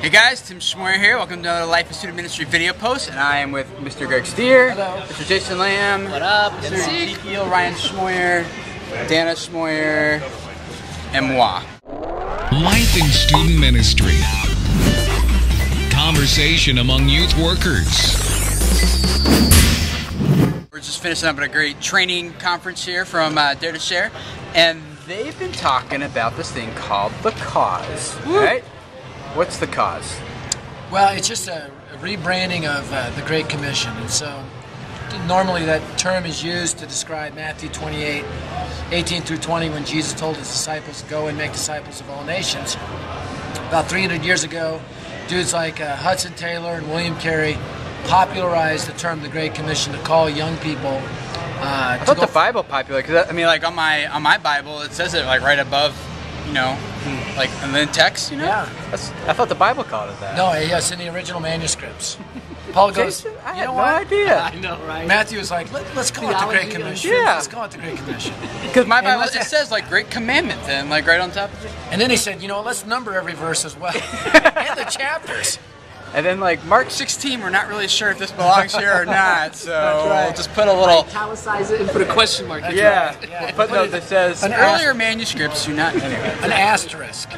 Hey guys, Tim Schmoyer here. Welcome to another Life of Student Ministry video post, and I am with Mr. Greg Stier, hello, Mr. Jason Lamb, what up, Mr. Ezekiel, Ryan Schmoyer, Dana Schmoyer, and moi. Life in Student Ministry. Conversation among youth workers. We're just finishing up at a great training conference here from Dare to Share, and they've been talking about this thing called the cause, right? What's the cause? Well, it's just a rebranding of the Great Commission. And so normally that term is used to describe Matthew 28, 18 through 20, when Jesus told his disciples, go and make disciples of all nations. About 300 years ago, dudes like Hudson Taylor and William Carey popularized the term the Great Commission to call young people I thought the Bible popular, because I mean, like on my Bible, it says it like right above, you know, like in the text, you know? Yeah. I thought the Bible called it that. No, yes, in the original manuscripts. Paul goes, Jason, I you had know no what? idea. I know, right? Matthew was like, let's call it the Great Commission. Yeah. Let's call it the Great Commission. Because my Bible, it says like Great Commandment then, like right on top of it. And then he said, you know what, let's number every verse as well. And the chapters. And then like Mark 16, we're not really sure if this belongs here or not, so we'll just put a little... Italicize it and put a question mark. Yeah, Yeah. footnote that says, earlier manuscripts do not... Anyway. An asterisk.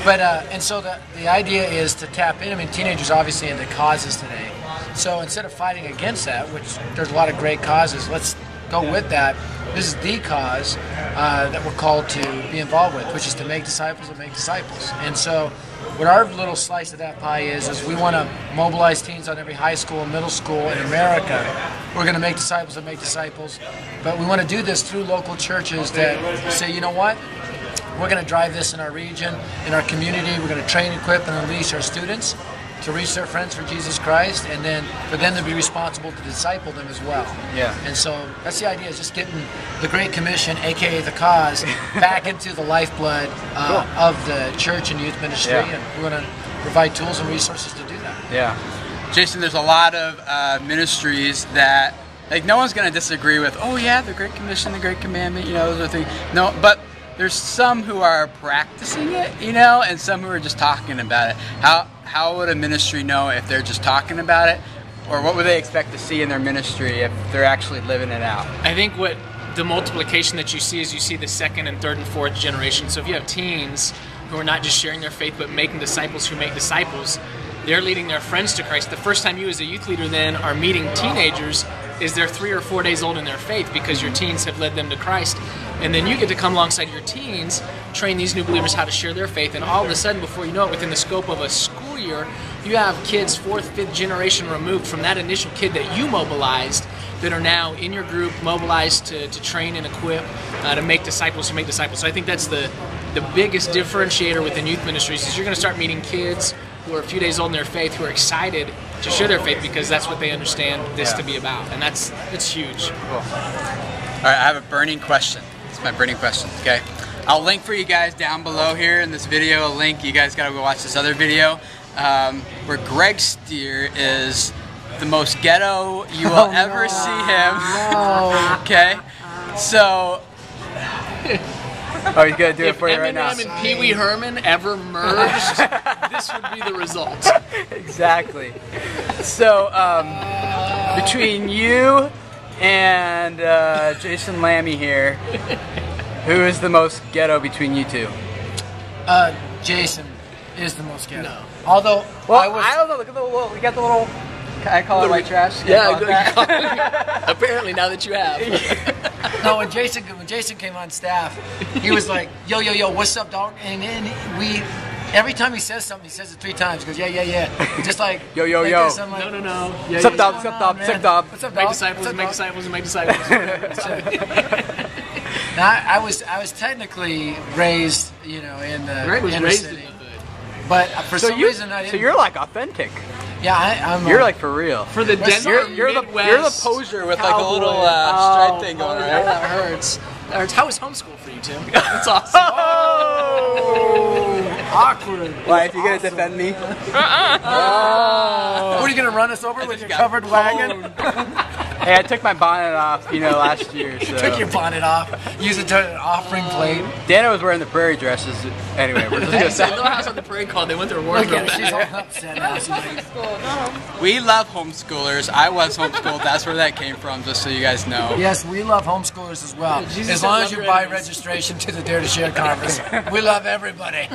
But, and so the idea is to tap in. I mean, teenagers obviously into causes today. So instead of fighting against that, which there's a lot of great causes, let's go with that. This is the cause that we're called to be involved with, which is to make disciples and make disciples. And so what our little slice of that pie is we want to mobilize teens on every high school and middle school in America. We're going to make disciples and make disciples. But we want to do this through local churches that say, you know what? We're going to drive this in our region, in our community. We're going to train, equip, and unleash our students to reach their friends for Jesus Christ, and then for them to be responsible to disciple them as well. Yeah. And so that's the idea, is just getting the Great Commission, aka the cause, back into the lifeblood of the church and youth ministry, and we're going to provide tools and resources to do that. Yeah. Jason, there's a lot of ministries that, like, no one's going to disagree with, oh yeah, the Great Commission, the Great Commandment, you know, those are things. No, but there's some who are practicing it, you know, and some who are just talking about it. How would a ministry know if they're just talking about it, or what would they expect to see in their ministry if they're actually living it out? I think what the multiplication that you see is you see the second and third and fourth generation. So if you have teens who are not just sharing their faith but making disciples who make disciples, they're leading their friends to Christ. The first time you as a youth leader then are meeting teenagers is they're 3 or 4 days old in their faith because your teens have led them to Christ. And then you get to come alongside your teens, train these new believers how to share their faith, and all of a sudden, before you know it, within the scope of a school year, you have kids 4th, 5th generation removed from that initial kid that you mobilized that are now in your group, mobilized to train and equip, to make disciples who make disciples. So I think that's the biggest differentiator within youth ministries is you're going to start meeting kids who are a few days old in their faith who are excited to share their faith because that's what they understand this to be about, and it's huge. Cool. All right, I have a burning question. It's my burning question, okay? I'll link for you guys down below here in this video, a link. You guys gotta go watch this other video where Greg Stier is the most ghetto you will ever see him. No. Okay? So, oh, he's gonna do it for you right now. If Eminem and Pee-Wee Herman ever merged, this would be the result. Exactly. So, between you and Jason Lammy here, who is the most ghetto between you two? Jason is the most ghetto. No. Although, Well, I don't know. Look at the little. We got the little. I call it white trash. Apparently now that you have. no, when Jason came on staff, he was like, yo, what's up, dog? And then every time he says something, he says it 3 times. He goes, yeah. Just like, yo. Like this, I'm like, No. What's up, dog? What's up, dog? What's up, dog? What's up, dog? Make disciples, What's up, make dog? disciples, and make disciples. Now, I was technically raised, you know, in the Greg was inner raised city. in the hood. But for some reason, I didn't. So you're like authentic. Yeah, I'm. You're like for real. For the Denver You're the Midwest poser with like a cowboy. little stripe thing going on. That hurts. How was homeschool for you, Tim? That's awesome. awkward. Why? If you're gonna defend me? What are you gonna run us over with your covered wagon? Hey, I took my bonnet off, last year. So. Took your bonnet off, used it to an offering plate. Dana was wearing the prairie dresses. Anyway, we're just gonna say. Little House on the Prairie called. They went their Look wardrobe at her, she's all back. upset now. She's like, We love homeschoolers. I was homeschooled. That's where that came from, just so you guys know. yes, we love homeschoolers as well. Jesus As long said as you love buy your enemies. registration to the Dare to Share conference, we love everybody.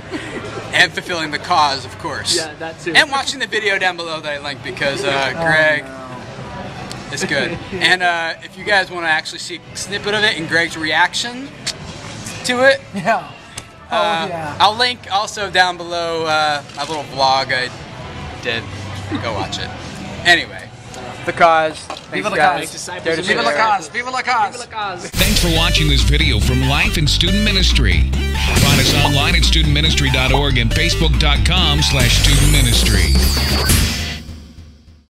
And fulfilling the cause, of course. Yeah, that too. And watching the video down below that I linked because Greg is good. And if you guys want to actually see a snippet of it and Greg's reaction to it, Yeah. Yeah. I'll link also down below my little vlog I did. Go watch it. Anyway, the cause. Viva la guys. cause. Disciples Dare to of Viva la Share. cause. Viva la cause. Cause. Thanks for watching this video from Life in Student Ministry. Find us online at studentministry.org and facebook.com/studentministry.